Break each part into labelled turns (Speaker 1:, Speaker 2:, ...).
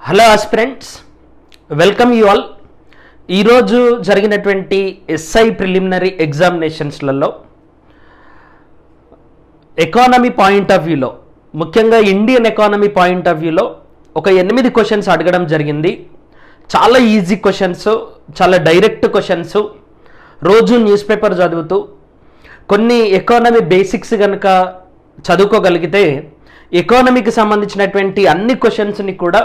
Speaker 1: Hello aspirants, welcome you all. ఈరోజు జరిగినటువంటి SI preliminary ఎగ్జామినేషన్స్లలో ఎకానమీ పాయింట్ ఆఫ్ వ్యూలో, ముఖ్యంగా ఇండియన్ ఎకానమీ పాయింట్ ఆఫ్ వ్యూలో ఒక 8 క్వశ్చన్స్ అడగడం జరిగింది. చాలా ఈజీ క్వశ్చన్స్, చాలా డైరెక్ట్ క్వశ్చన్స్. రోజు న్యూస్ పేపర్ చదువుతూ కొన్ని ఎకానమీ బేసిక్స్ కనుక చదువుకోగలిగితే ఎకానమీకి సంబంధించినటువంటి అన్ని క్వశ్చన్స్ని కూడా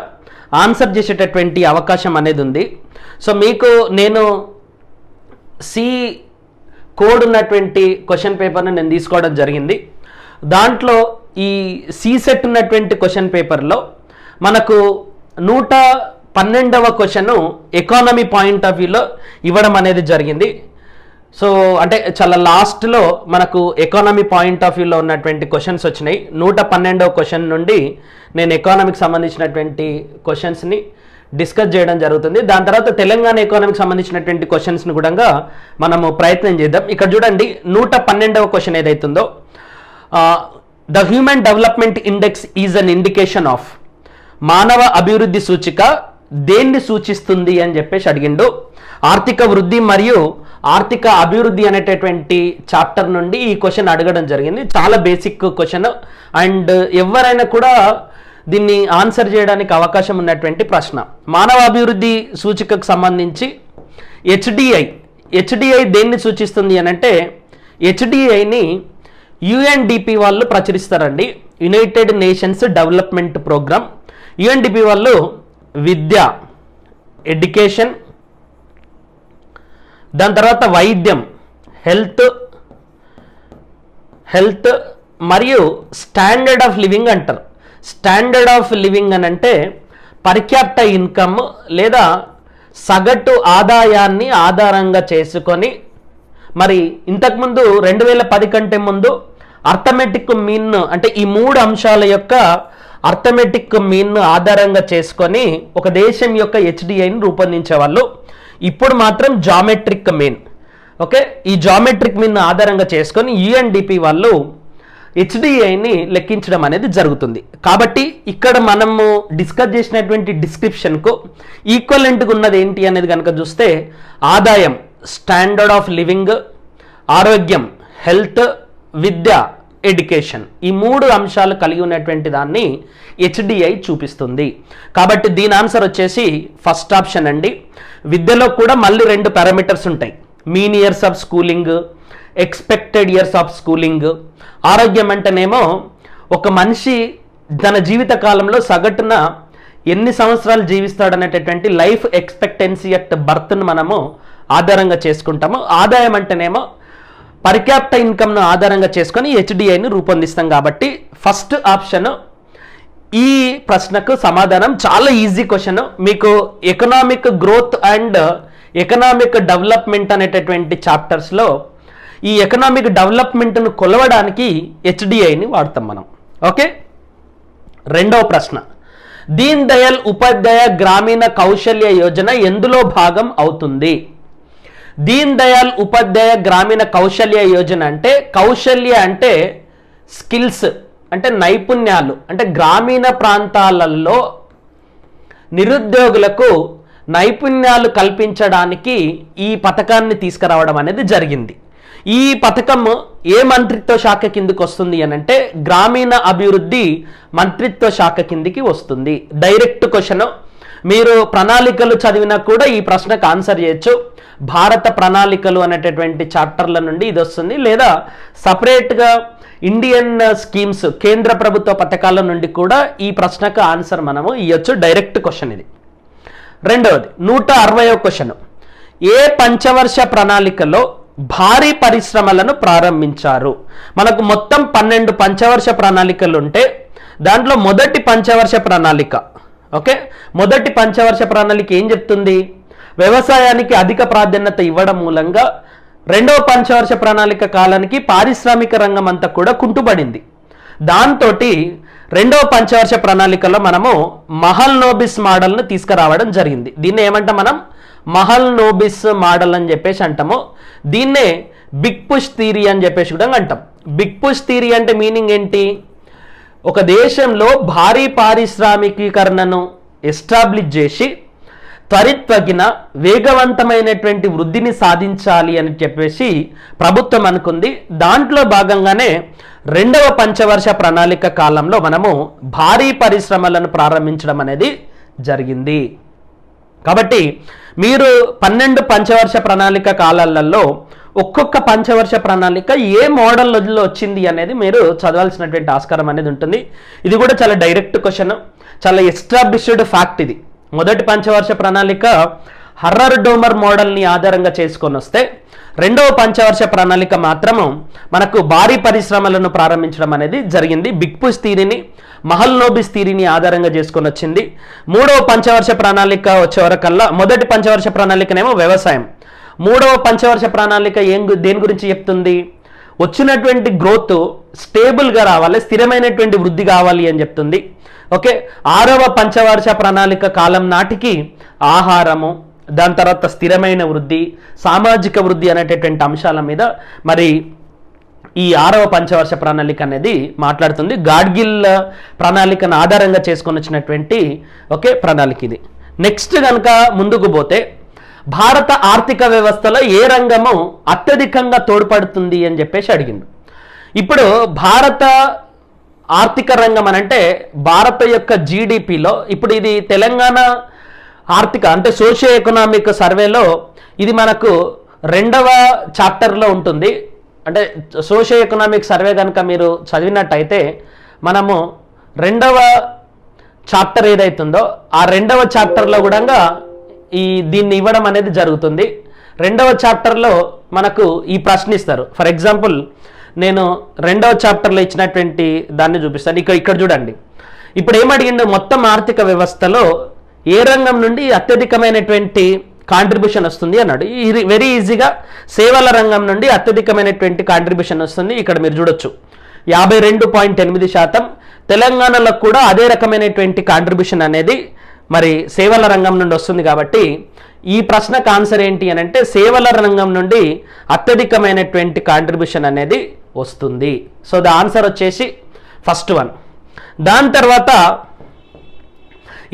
Speaker 1: ఆన్సర్ చేసేటటువంటి అవకాశం అనేది ఉంది. సో మీకు నేను సి కోడ్ ఉన్నటువంటి క్వశ్చన్ పేపర్ని నేను తీసుకోవడం జరిగింది. దాంట్లో ఈ సి సెట్ ఉన్నటువంటి క్వశ్చన్ పేపర్లో మనకు 112వ క్వశ్చన్ ఎకానమీ పాయింట్ ఆఫ్ వ్యూలో ఇవ్వడం అనేది జరిగింది. సో అంటే చాలా లాస్ట్లో మనకు ఎకానమీ పాయింట్ ఆఫ్ వ్యూలో ఉన్నటువంటి క్వశ్చన్స్ వచ్చినాయి. 112వ క్వశ్చన్ నుండి నేను ఎకానమీకి సంబంధించినటువంటి క్వశ్చన్స్ని డిస్కస్ చేయడం జరుగుతుంది. దాని తర్వాత తెలంగాణ ఎకానమీకి సంబంధించినటువంటి క్వశ్చన్స్ని కూడా మనము ప్రయత్నం చేద్దాం. ఇక్కడ చూడండి, 112వ క్వశ్చన్ ఏదైతుందో, the human development index is an indication of, మానవ అభివృద్ధి సూచిక దేన్ని సూచిస్తుంది అని చెప్పేసి అడిగిండు. ఆర్థిక వృద్ధి మరియు ఆర్థిక అభివృద్ధి అనేటటువంటి చాప్టర్ నుండి ఈ క్వశ్చన్ అడగడం జరిగింది. చాలా బేసిక్ క్వశ్చన్ అండ్ ఎవరైనా కూడా దీన్ని ఆన్సర్ చేయడానికి అవకాశం ఉన్నటువంటి ప్రశ్న. మానవ అభివృద్ధి సూచికకు సంబంధించి హెచ్డిఐ దేన్ని సూచిస్తుంది అని అంటే, హెచ్డిఐని యుఎన్డిపి వాళ్ళు ప్రచురిస్తారండి. United Nations Development Programme. UNDP వాళ్ళు విద్య, ఎడ్యుకేషన్, దాని తర్వాత వైద్యం, హెల్త్ మరియు స్టాండర్డ్ ఆఫ్ లివింగ్ అంటారు. స్టాండర్డ్ ఆఫ్ లివింగ్ అని అంటే పర్ క్యాపిటా ఇన్కమ్ లేదా సగటు ఆదాయాన్ని ఆధారంగా చేసుకొని, మరి ఇంతకుముందు 2010 కంటే ముందు అర్థమెటిక్ మీన్ అంటే ఈ 3 అంశాల యొక్క అర్థమెటిక్ మీన్ ఆధారంగా చేసుకొని ఒక దేశం యొక్క హెచ్డిఐని రూపొందించేవాళ్ళు. ఇప్పుడు మాత్రం జామెట్రిక్ మీన్. ఓకే, ఈ జామెట్రిక్ మీన్ ఆధారంగా చేసుకొని యుఎన్డిపి వాళ్ళు హెచ్డిఐని లెక్కించడం అనేది జరుగుతుంది. కాబట్టి ఇక్కడ మనము డిస్కస్ చేసినటువంటి డిస్క్రిప్షన్కు ఈక్వలెంట్గా ఉన్నది ఏంటి అనేది కనుక చూస్తే, ఆదాయం స్టాండర్డ్ ఆఫ్ లివింగ్, ఆరోగ్యం హెల్త్, విద్య ఎడ్యుకేషన్, ఈ 3 అంశాలు కలిగి ఉన్నటువంటి దాన్ని హెచ్డిఐ చూపిస్తుంది. కాబట్టి దీని ఆన్సర్ వచ్చేసి ఫస్ట్ ఆప్షన్ అండి. విద్యలో కూడా మళ్ళీ 2 పారామీటర్స్ ఉంటాయి, mean years of schooling, expected years of schooling. ఆరోగ్యం అంటేనేమో ఒక మనిషి తన జీవిత కాలంలో సగటున ఎన్ని సంవత్సరాలు జీవిస్తాడనేటటువంటి లైఫ్ ఎక్స్పెక్టెన్సీ అట్ బర్త్ను మనము ఆధారంగా చేసుకుంటాము. ఆదాయం అంటేనేమో పర్ క్యాపిటా ఇన్కమ్ను ఆధారంగా చేసుకొని హెచ్డిఐని రూపొందిస్తాం. కాబట్టి ఫస్ట్ ఆప్షన్ ఈ ప్రశ్నకు సమాధానం. చాలా ఈజీ క్వశ్చన్. మీకు economic growth and economic development అనేటటువంటి చాప్టర్స్లో ఈ ఎకనామిక్ డెవలప్మెంట్ను కొలవడానికి హెచ్డిఐని వాడతాం మనం. ఓకే, రెండవ ప్రశ్న, దీన్ దయాళ్ ఉపాధ్యాయ గ్రామీణ కౌశల్య యోజన ఎందులో భాగం అవుతుంది? దీన్ దయాళ్ ఉపాధ్యాయ గ్రామీణ కౌశల్య యోజన అంటే, కౌశల్య అంటే స్కిల్స్ అంటే నైపుణ్యాలు, అంటే గ్రామీణ ప్రాంతాలలో నిరుద్యోగులకు నైపుణ్యాలు కల్పించడానికి ఈ పథకాన్ని తీసుకురావడం అనేది జరిగింది. ఈ పథకం ఏ మంత్రిత్వ శాఖ కిందికి వస్తుంది అని అంటే, గ్రామీణ అభివృద్ధి మంత్రిత్వ శాఖ కిందికి వస్తుంది. Direct question. మీరు ప్రణాళికలు చదివినా కూడా ఈ ప్రశ్నకు ఆన్సర్ చేయొచ్చు. భారత ప్రణాళికలు అనేటటువంటి చాప్టర్ల నుండి ఇది వస్తుంది, లేదా సపరేట్గా ఇండియన్ స్కీమ్స్ కేంద్ర ప్రభుత్వ పథకాల నుండి కూడా ఈ ప్రశ్నకు ఆన్సర్ మనము ఇవ్వచ్చు. డైరెక్ట్ క్వశ్చన్ ఇది. రెండవది, 160వ క్వశ్చన్, ఏ పంచవర్ష ప్రణాళికలో భారీ పరిశ్రమలను ప్రారంభించారు? మనకు మొత్తం 12 పంచవర్ష ప్రణాళికలు ఉంటే దాంట్లో మొదటి పంచవర్ష ప్రణాళిక, ఓకే, మొదటి పంచవర్ష ప్రణాళిక ఏం చెప్తుంది? వ్యవసాయానికి అధిక ప్రాధాన్యత ఇవ్వడం మూలంగా రెండవ పంచవర్ష ప్రణాళిక కాలానికి పారిశ్రామిక రంగం అంతా కూడా కుంటుపడింది. దాంతో రెండవ పంచవర్ష ప్రణాళికలో మనము మహల్ నోబిస్ మోడల్ను తీసుకురావడం జరిగింది. దీన్ని ఏమంటాం మనం? మహల్ నోబిస్ మోడల్ అని చెప్పేసి అంటాము. దీన్నే బిగ్ పుష్ థియరీ అని చెప్పేసి కూడా అంటాం. బిగ్ పుష్ థియరీ అంటే మీనింగ్ ఏంటి? ఒక దేశంలో భారీ పారిశ్రామికీకరణను ఎస్టాబ్లిష్ చేసి త్వరితగిన వేగవంతమైనటువంటి వృద్ధిని సాధించాలి అని చెప్పేసి ప్రభుత్వం అనుకుంది. దాంట్లో భాగంగానే రెండవ పంచవర్ష ప్రణాళిక కాలంలో మనము భారీ పరిశ్రమలను ప్రారంభించడం అనేది జరిగింది. కాబట్టి మీరు 12 పంచవర్ష ప్రణాళిక కాలాలలో ఒక్కొక్క పంచవర్ష ప్రణాళిక ఏ మోడల్లో వచ్చింది అనేది మీరు చదవాల్సినటువంటి ఆస్కారం అనేది ఉంటుంది. ఇది కూడా చాలా డైరెక్ట్ క్వశ్చన్, చాలా ఎస్టాబ్లిష్డ్ ఫ్యాక్ట్. ఇది మొదటి పంచవర్ష ప్రణాళిక హర్రర్ డోమర్ మోడల్ని ఆధారంగా చేసుకొని వస్తే, రెండవ పంచవర్ష ప్రణాళిక మాత్రము మనకు భారీ పరిశ్రమలను ప్రారంభించడం అనేది జరిగింది. బిగ్ పుష్ థియరీని, మహల్నోబిస్ థియరీని ఆధారంగా చేసుకొని వచ్చింది. మూడవ పంచవర్ష ప్రణాళిక వచ్చేవరకల్లా, మొదటి పంచవర్ష ప్రణాళికనేమో వ్యవసాయం, మూడవ పంచవర్ష ప్రణాళిక దేని గురించి చెప్తుంది? వచ్చినటువంటి గ్రోత్ స్టేబుల్గా రావాలి, స్థిరమైనటువంటి వృద్ధి కావాలి అని చెప్తుంది. ఓకే, ఆరవ పంచవర్ష ప్రణాళిక కాలం నాటికి ఆహారము, దాని తర్వాత స్థిరమైన వృద్ధి, సామాజిక వృద్ధి అనేటటువంటి అంశాల మీద మరి ఈ ఆరవ పంచవర్ష ప్రణాళిక అనేది మాట్లాడుతుంది. గాడ్గిల్ ప్రణాళికను ఆధారంగా చేసుకొని వచ్చినటువంటి ప్రణాళిక ఇది. నెక్స్ట్ కనుక ముందుకు పోతే, భారత ఆర్థిక వ్యవస్థలో ఏ రంగము అత్యధికంగా తోడ్పడుతుంది అని చెప్పేసి అడిగిండు. ఇప్పుడు భారత ఆర్థిక రంగం అనంటే భారత యొక్క జీడిపిలో, ఇప్పుడు ఇది తెలంగాణ ఆర్థిక అంటే సోషియో ఎకనామిక్ సర్వేలో ఇది మనకు 2వ చాప్టర్లో ఉంటుంది. అంటే సోషియో ఎకనామిక్ సర్వే కనుక మీరు చదివినట్టయితే మనము 2వ చాప్టర్ ఏదైతుందో ఆ 2వ చాప్టర్లో కూడా దీన్ని ఇవ్వడం అనేది జరుగుతుంది. 2వ చాప్టర్లో మనకు ఈ ప్రశ్న ఇస్తారు. ఫర్ ఎగ్జాంపుల్ నేను 2వ చాప్టర్లో ఇచ్చినటువంటి దాన్ని చూపిస్తాను. ఇక్కడ చూడండి, ఇప్పుడు ఏమడిగిండు, మొత్తం ఆర్థిక వ్యవస్థలో ఏ రంగం నుండి అత్యధికమైనటువంటి కాంట్రిబ్యూషన్ వస్తుంది అన్నాడు. ఇది వెరీ ఈజీగా సేవల రంగం నుండి అత్యధికమైనటువంటి కాంట్రిబ్యూషన్ వస్తుంది. ఇక్కడ మీరు చూడొచ్చు 52.8%. తెలంగాణలో కూడా అదే రకమైనటువంటి కాంట్రిబ్యూషన్ అనేది మరి సేవల రంగం నుండి వస్తుంది. కాబట్టి ఈ ప్రశ్నకు ఆన్సర్ ఏంటి అని అంటే సేవల రంగం నుండి అత్యధికమైనటువంటి కాంట్రిబ్యూషన్ అనేది వస్తుంది. సో ద ఆన్సర్ వచ్చేసి ఫస్ట్ వన్. దాని తర్వాత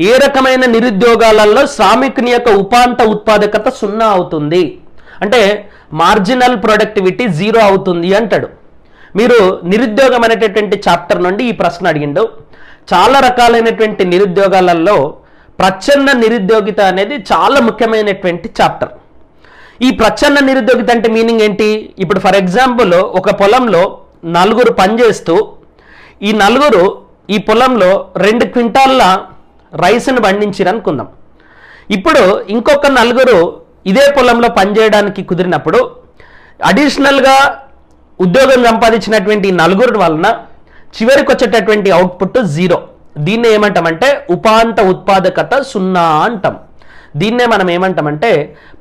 Speaker 1: ఏ రకమైన నిరుద్యోగాలలో శ్రామికుని యొక్క ఉపాంత ఉత్పాదకత 0 అవుతుంది అంటే మార్జినల్ ప్రొడక్టివిటీ 0 అవుతుంది అంటాడు. మీరు నిరుద్యోగం అనేటటువంటి చాప్టర్ నుండి ఈ ప్రశ్న అడిగిండు. చాలా రకాలైనటువంటి నిరుద్యోగాలలో ప్రచ్ఛన్న నిరుద్యోగిత అనేది చాలా ముఖ్యమైనటువంటి చాప్టర్. ఈ ప్రచ్ఛన్న నిరుద్యోగిత అంటే మీనింగ్ ఏంటి? ఇప్పుడు ఫర్ ఎగ్జాంపుల్ ఒక పొలంలో 4 పనిచేస్తూ ఈ 4 ఈ పొలంలో 2 క్వింటాల్ల రైస్ను పండించారు అనుకుందాం. ఇప్పుడు ఇంకొక 4 ఇదే పొలంలో పనిచేయడానికి కుదిరినప్పుడు అడిషనల్గా ఉద్యోగం సంపాదించినటువంటి 4 వలన చివరికి వచ్చేటటువంటి అవుట్పుట్ 0. దీన్నే ఏమంటామంటే ఉపాంత ఉత్పాదకత 0 అంటాం. దీన్నే మనం ఏమంటామంటే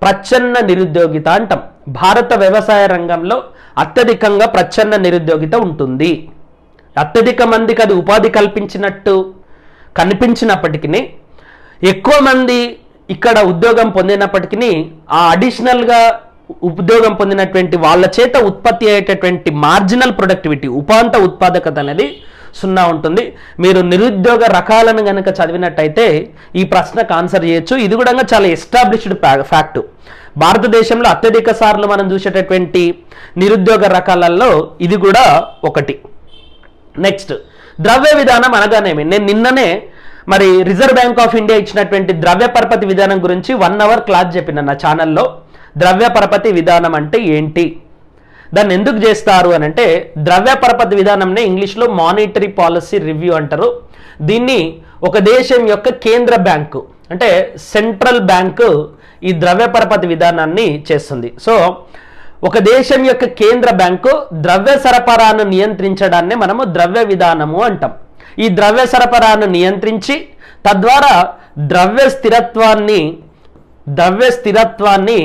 Speaker 1: ప్రచ్ఛన్న నిరుద్యోగిత అంటాం. భారత వ్యవసాయ రంగంలో అత్యధికంగా ప్రచ్ఛన్న నిరుద్యోగిత ఉంటుంది. అత్యధిక మందికి అది ఉపాధి కల్పించినట్టు కనిపించినప్పటికీ, ఎక్కువ మంది ఇక్కడ ఉద్యోగం పొందినప్పటికీ ఆ అడిషనల్గా ఉద్యోగం పొందినటువంటి వాళ్ళ చేత ఉత్పత్తి అయ్యేటటువంటి మార్జినల్ ప్రొడక్టివిటీ ఉపాంత ఉత్పాదకత అనేది 0 ఉంటుంది. మీరు నిరుద్యోగ రకాలను కనుక చదివినట్టయితే ఈ ప్రశ్నకు ఆన్సర్ చేయొచ్చు. ఇది కూడా చాలా ఎస్టాబ్లిష్డ్ ఫ్యాక్ట్. భారతదేశంలో అత్యధిక సార్లు మనం చూసేటటువంటి నిరుద్యోగ రకాలలో ఇది కూడా ఒకటి. నెక్స్ట్, ద్రవ్య విధానం అనగానేమి? నేను నిన్ననే మరి రిజర్వ్ బ్యాంక్ ఆఫ్ ఇండియా ఇచ్చినటువంటి ద్రవ్య పరపతి విధానం గురించి 1 అవర్ క్లాస్ చెప్పిన నా ఛానల్లో. ద్రవ్య పరపతి విధానం అంటే ఏంటి, దాన్ని ఎందుకు చేస్తారు అని అంటే, ద్రవ్య పరపతి విధానంనే ఇంగ్లీష్లో మానిటరీ పాలసీ రివ్యూ అంటారు. దీన్ని ఒక దేశం యొక్క కేంద్ర బ్యాంకు అంటే సెంట్రల్ బ్యాంకు ఈ ద్రవ్య పరపతి విధానాన్ని చేస్తుంది. సో ఒక దేశం యొక్క కేంద్ర బ్యాంకు ద్రవ్య సరఫరాను నియంత్రించడాన్ని మనము ద్రవ్య విధానము అంటాం. ఈ ద్రవ్య సరఫరాను నియంత్రించి తద్వారా ద్రవ్య స్థిరత్వాన్ని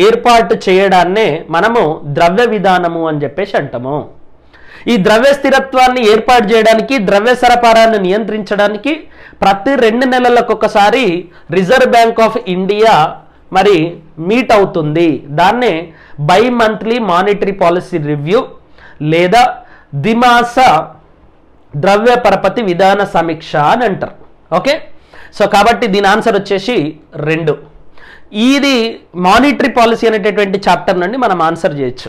Speaker 1: ఏర్పాటు చేయడాన్నే మనము ద్రవ్య విధానము అని చెప్పేసి అంటాము. ఈ ద్రవ్య స్థిరత్వాన్ని ఏర్పాటు చేయడానికి, ద్రవ్య సరఫరాను నియంత్రించడానికి ప్రతి 2 నెలలకు ఒకసారి రిజర్వ్ బ్యాంక్ ఆఫ్ ఇండియా మరి మీట్ అవుతుంది. దాన్నే by monthly monetary policy review లేదా ద్విమాస ద్రవ్య పరపతి విధాన సమీక్ష అని అంటారు. ఓకే, సో కాబట్టి దీని ఆన్సర్ వచ్చేసి 2. ఇది మానిటరీ పాలసీ అనేటటువంటి చాప్టర్ నుండి మనం ఆన్సర్ చేయొచ్చు.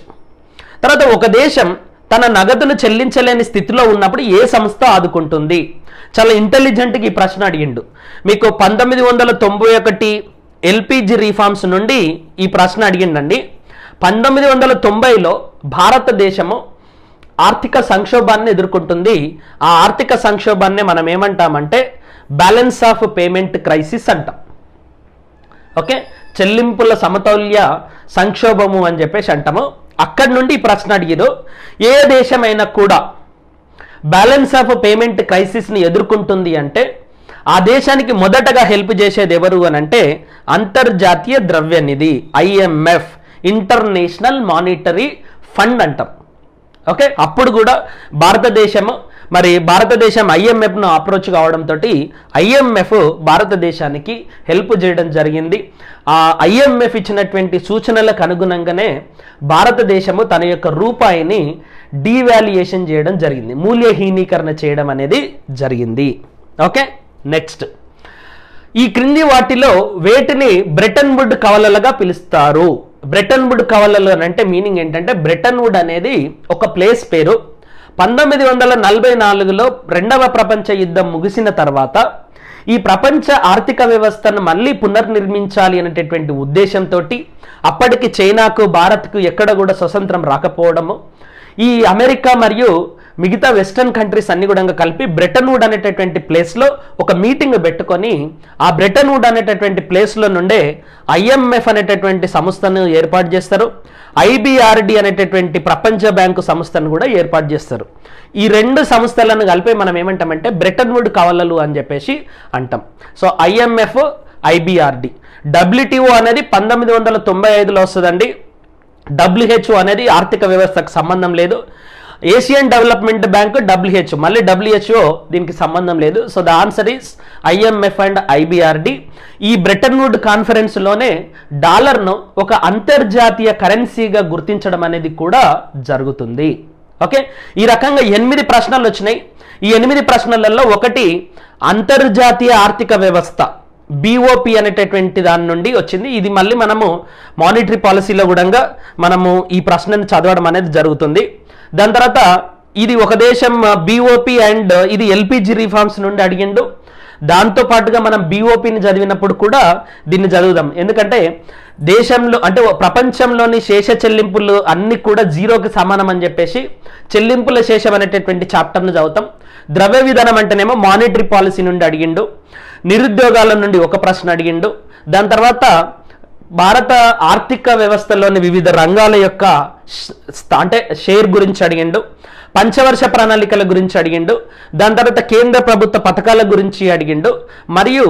Speaker 1: తర్వాత ఒక దేశం తన నగదును చెల్లించలేని స్థితిలో ఉన్నప్పుడు ఏ సంస్థ ఆదుకుంటుంది? చాలా ఇంటెలిజెంట్గా ఈ ప్రశ్న అడిగిండు. మీకు 1991 ఎల్పిజి రీఫార్మ్స్ నుండి ఈ ప్రశ్న అడిగిండండి. 1990లో భారతదేశము ఆర్థిక సంక్షోభాన్ని ఎదుర్కొంటుంది. ఆ ఆర్థిక సంక్షోభాన్ని మనం ఏమంటామంటే బ్యాలెన్స్ ఆఫ్ పేమెంట్ క్రైసిస్ అంటాం. ఓకే, చెల్లింపుల సమతౌల్య సంక్షోభము అని చెప్పేసి అంటాము. అక్కడి నుండి ఈ ప్రశ్న అడిగిరు. ఏ దేశమైనా కూడా బ్యాలెన్స్ ఆఫ్ పేమెంట్ క్రైసిస్ని ఎదుర్కొంటుంది అంటే ఆ దేశానికి మొదటగా హెల్ప్ చేసేది ఎవరు అని అంటే అంతర్జాతీయ ద్రవ్య నిధి, ఐఎంఎఫ్, ఇంటర్నేషనల్ మానిటరీ ఫండ్ అంటాం. ఓకే, అప్పుడు కూడా భారతదేశం ఐఎంఎఫ్ను అప్రోచ్ కావడంతో ఐఎంఎఫ్ భారతదేశానికి హెల్ప్ చేయడం జరిగింది. ఆ ఐఎంఎఫ్ ఇచ్చినటువంటి సూచనలకు అనుగుణంగానే భారతదేశము తన యొక్క రూపాయిని డీవాల్యుయేషన్ చేయడం జరిగింది, మూల్యహీనీకరణ చేయడం అనేది జరిగింది. ఓకే, నెక్స్ట్, ఈ క్రింది వాటిలో వేటిని బ్రెటన్ వుడ్ కవలలుగా పిలుస్తారు? బ్రెటన్ వుడ్ కవలలు అని అంటే మీనింగ్ ఏంటంటే బ్రెటన్ వుడ్ అనేది ఒక ప్లేస్ పేరు. 1944లో 2వ ప్రపంచ యుద్ధం ముగిసిన తర్వాత ఈ ప్రపంచ ఆర్థిక వ్యవస్థను మళ్ళీ పునర్నిర్మించాలి అనేటటువంటి ఉద్దేశంతో అప్పటికి చైనాకు, భారత్కు ఎక్కడ కూడా స్వతంత్రం రాకపోవడము, ఈ అమెరికా మరియు మిగతా వెస్టర్న్ కంట్రీస్ అన్ని కూడా కలిపి బ్రెటన్ వుడ్ అనేటటువంటి ప్లేస్లో ఒక మీటింగ్ పెట్టుకొని ఆ బ్రెటన్ వుడ్ అనేటటువంటి ప్లేస్లో నుండే ఐఎంఎఫ్ అనేటటువంటి సంస్థను ఏర్పాటు చేస్తారు. ఐబిఆర్డి అనేటటువంటి ప్రపంచ బ్యాంకు సంస్థను కూడా ఏర్పాటు చేస్తారు. ఈ 2 సంస్థలను కలిపి మనం ఏమంటామంటే బ్రెటన్ వుడ్ కవలలు అని చెప్పేసి అంటాం. So IMF, IBRD. డబ్ల్యూటీఓ అనేది 1995లో వస్తుందండి. డబ్ల్యూహెచ్ఓ అనేది ఆర్థిక వ్యవస్థకు సంబంధం లేదు. ఏషియన్ డెవలప్మెంట్ బ్యాంక్ డబ్ల్యూహెచ్ఓ, మళ్ళీ డబ్ల్యూహెచ్ఓ దీనికి సంబంధం లేదు. So the answer is IMF and IBRD. ఈ బ్రెటన్ వుడ్ కాన్ఫరెన్స్లోనే డాలర్ను ఒక అంతర్జాతీయ కరెన్సీగా గుర్తించడం అనేది కూడా జరుగుతుంది. ఓకే, ఈ రకంగా 8 ప్రశ్నలు వచ్చినాయి. ఈ 8 ప్రశ్నలలో ఒకటి అంతర్జాతీయ ఆర్థిక వ్యవస్థ, బిఓపి అనేటటువంటి దాని నుండి వచ్చింది. ఇది మళ్ళీ మనము మానిటరీ పాలసీలో కూడా మనము ఈ ప్రశ్నను చదవడం అనేది జరుగుతుంది. దాని తర్వాత ఇది ఒక దేశం బిఓపి అండ్ ఇది ఎల్పిజి రిఫార్మ్స్ నుండి అడిగిండు. దాంతో పాటుగా మనం బిఓపిని చదివినప్పుడు కూడా దీన్ని చదువుదాం. ఎందుకంటే దేశంలో అంటే ప్రపంచంలోని శేష చెల్లింపులు అన్ని కూడా 0కి సమానం అని చెప్పేసి చెల్లింపుల శేషం అనేటటువంటి చాప్టర్ను చదువుతాం. ద్రవ్య విధానం అంటేనేమో మానిటరీ పాలసీ నుండి అడిగిండు. నిరుద్యోగాల నుండి ఒక ప్రశ్న అడిగిండు. దాని తర్వాత భారత ఆర్థిక వ్యవస్థలోని వివిధ రంగాల యొక్క అంటే షేర్ గురించి అడిగిండు. పంచవర్ష ప్రణాళికల గురించి అడిగిండు. దాని తర్వాత కేంద్ర ప్రభుత్వ పథకాల గురించి అడిగిండు. మరియు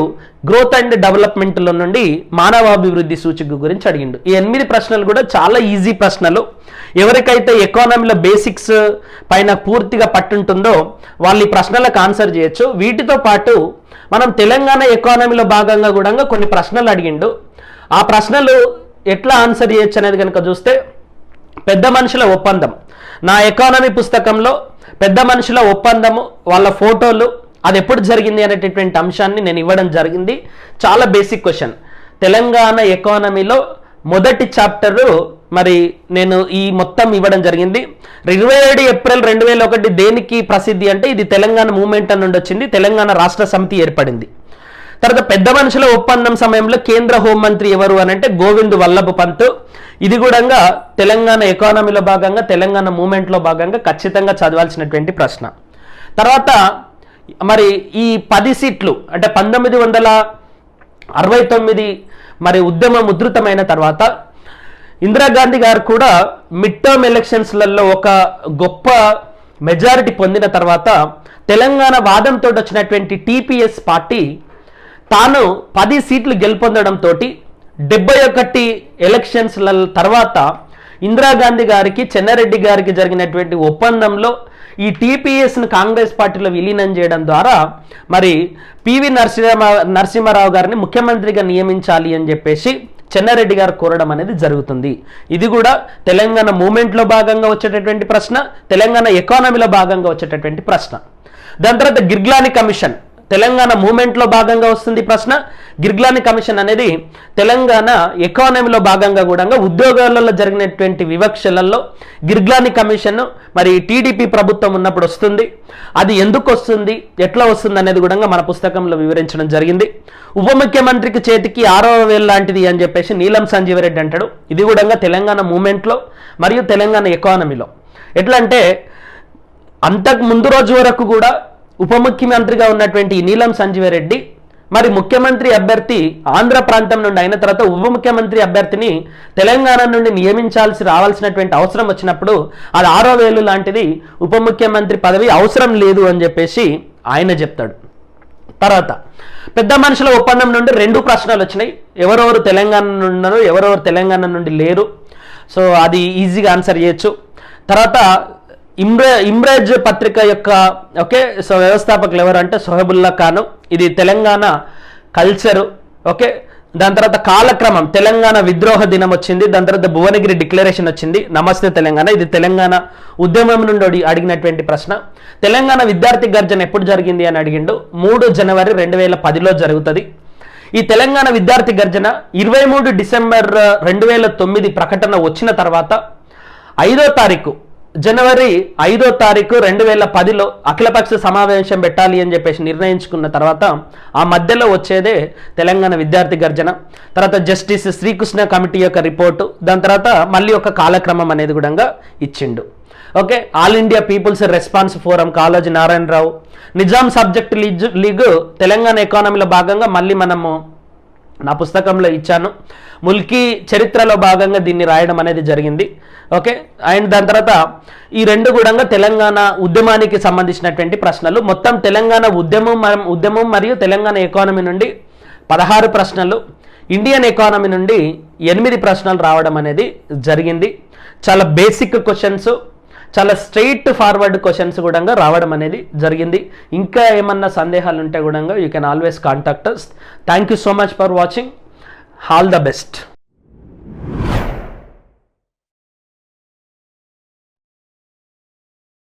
Speaker 1: గ్రోత్ అండ్ డెవలప్మెంట్లో నుండి మానవాభివృద్ధి సూచిక గురించి అడిగిండు. ఈ 8 ప్రశ్నలు కూడా చాలా ఈజీ ప్రశ్నలు. ఎవరికైతే ఎకానమీలో బేసిక్స్ పైన పూర్తిగా పట్టుంటుందో వాళ్ళు ఈ ప్రశ్నలకు ఆన్సర్ చేయొచ్చు. వీటితో పాటు మనం తెలంగాణ ఎకానమీలో భాగంగా కూడా కొన్ని ప్రశ్నలు అడిగిండు. ఆ ప్రశ్నలు ఎట్లా ఆన్సర్ చేయొచ్చు అనేది కనుక చూస్తే, పెద్ద మనుషుల ఒప్పందం, నా ఎకానమీ పుస్తకంలో పెద్ద మనుషుల ఒప్పందము వాళ్ళ ఫోటోలు అది ఎప్పుడు జరిగింది అనేటటువంటి అంశాన్ని నేను ఇవ్వడం జరిగింది. చాలా బేసిక్ క్వశ్చన్. తెలంగాణ ఎకానమీలో మొదటి చాప్టరు మరి నేను ఈ మొత్తం ఇవ్వడం జరిగింది. 27 ఏప్రిల్ 2001 దేనికి ప్రసిద్ధి అంటే ఇది తెలంగాణ మూవ్మెంట్ నుండి వచ్చింది. తెలంగాణ రాష్ట్ర సమితి ఏర్పడింది. తర్వాత పెద్ద మనుషుల ఒప్పందం సమయంలో కేంద్ర హోంమంత్రి ఎవరు అని అంటే గోవింద్ వల్లభ్ పంత్. ఇది కూడా తెలంగాణ ఎకానమీలో భాగంగా తెలంగాణ మూవ్మెంట్లో భాగంగా ఖచ్చితంగా చదవాల్సినటువంటి ప్రశ్న. తర్వాత మరి ఈ 10 సీట్లు అంటే 1969 మరి ఉద్యమం ఉధృతమైన తర్వాత ఇందిరాగాంధీ గారు కూడా మిడ్ టర్మ్ ఎలక్షన్స్లలో ఒక గొప్ప మెజారిటీ పొందిన తర్వాత తెలంగాణ వాదంతో వచ్చినటువంటి టీపీఎస్ పార్టీ తాను 10 సీట్లు గెలుపొందడంతో 71 ఎలక్షన్స్ల తర్వాత ఇందిరాగాంధీ గారికి చెన్నారెడ్డి గారికి జరిగినటువంటి ఒప్పందంలో ఈ టీపీఎస్ను కాంగ్రెస్ పార్టీలో విలీనం చేయడం ద్వారా మరి పివి నరసింహారావు గారిని ముఖ్యమంత్రిగా నియమించాలి అని చెప్పేసి చెన్నారెడ్డి గారు కోరడం అనేది జరుగుతుంది. ఇది కూడా తెలంగాణ మూవ్మెంట్లో భాగంగా వచ్చేటటువంటి ప్రశ్న, తెలంగాణ ఎకానమీలో భాగంగా వచ్చేటటువంటి ప్రశ్న. దాని తర్వాత గిర్గ్లానీ కమిషన్ తెలంగాణ మూమెంట్లో భాగంగా వస్తుంది ప్రశ్న. గిర్గ్లాని కమిషన్ అనేది తెలంగాణ ఎకానమీలో భాగంగా కూడా ఉద్యోగాలలో జరిగినటువంటి వివక్షలలో గిర్గ్లాని కమిషన్ మరి టీడీపీ ప్రభుత్వం ఉన్నప్పుడు వస్తుంది. అది ఎందుకు వస్తుంది, ఎట్లా వస్తుంది అనేది కూడా మన పుస్తకంలో వివరించడం జరిగింది. ఉప ముఖ్యమంత్రికి చేతికి 6వ వేలు లాంటిది అని చెప్పేసి నీలం సంజీవ్ రెడ్డి అంటాడు. ఇది కూడా తెలంగాణ మూమెంట్లో మరియు తెలంగాణ ఎకానమీలో ఎట్లా అంటే అంతకు ముందు రోజు వరకు కూడా ఉప ముఖ్యమంత్రిగా ఉన్నటువంటి నీలం సంజీవ్ రెడ్డి మరి ముఖ్యమంత్రి అభ్యర్థి ఆంధ్ర ప్రాంతం నుండి అయిన తర్వాత ఉప ముఖ్యమంత్రి అభ్యర్థిని తెలంగాణ నుండి రావాల్సినటువంటి అవసరం వచ్చినప్పుడు అది 6వ వేలు లాంటిది ఉప ముఖ్యమంత్రి పదవి అవసరం లేదు అని చెప్పేసి ఆయన చెప్తాడు. తర్వాత పెద్ద మనుషుల ఒప్పందం నుండి 2 ప్రశ్నలు వచ్చినాయి. ఎవరెవరు తెలంగాణ నుండి ఉన్నారు, ఎవరెవరు తెలంగాణ నుండి లేరు. సో అది ఈజీగా ఆన్సర్ చేయొచ్చు. తర్వాత ఇమ్రేజ్ పత్రిక యొక్క సో వ్యవస్థాపకులు ఎవరు అంటే సోహెబుల్లా ఖాను. ఇది తెలంగాణ కల్చరు. దాని తర్వాత కాలక్రమం తెలంగాణ విద్రోహ దినం వచ్చింది. దాని తర్వాత భువనగిరి డిక్లరేషన్ వచ్చింది. నమస్తే తెలంగాణ, ఇది తెలంగాణ ఉద్యమం నుండి అడిగినటువంటి ప్రశ్న. తెలంగాణ విద్యార్థి గర్జన ఎప్పుడు జరిగింది అని అడిగిండు. 3 జనవరి 2010లో జరుగుతుంది. ఈ తెలంగాణ విద్యార్థి గర్జన 23 డిసెంబర్ 2009 ప్రకటన వచ్చిన తర్వాత 5వ తారీఖు జనవరి 5వ తారీఖు 2010లో అఖిలపక్ష సమావేశం పెట్టాలి అని చెప్పేసి నిర్ణయించుకున్న తర్వాత ఆ మధ్యలో వచ్చేదే తెలంగాణ విద్యార్థి గర్జన. తర్వాత జస్టిస్ శ్రీకృష్ణ కమిటీ యొక్క రిపోర్టు, దాని తర్వాత మళ్ళీ ఒక కాలక్రమం అనేది కూడా ఇచ్చిండు. All India people's response forum Kaloji Narayanarao, Nizam subject league Telangana ఎకానమీలో భాగంగా మళ్ళీ మనము నా పుస్తకంలో ఇచ్చాను. ముల్కీ చరిత్రలో భాగంగా దీన్ని రాయడం అనేది జరిగింది. అండ్ దాని తర్వాత ఈ 2 కూడా తెలంగాణ ఉద్యమానికి సంబంధించినటువంటి ప్రశ్నలు. మొత్తం తెలంగాణ ఉద్యమం మరియు తెలంగాణ ఎకానమీ నుండి 16 ప్రశ్నలు, ఇండియన్ ఎకానమీ నుండి 8 ప్రశ్నలు రావడం అనేది జరిగింది. చాలా బేసిక్ క్వశ్చన్స్, చాలా స్ట్రైట్ ఫార్వర్డ్ క్వశ్చన్స్ కూడా రావడం అనేది జరిగింది. ఇంకా ఏమన్నా సందేహాలు ఉంటే కూడా you can always contact us. Thank you so much for watching. All the best.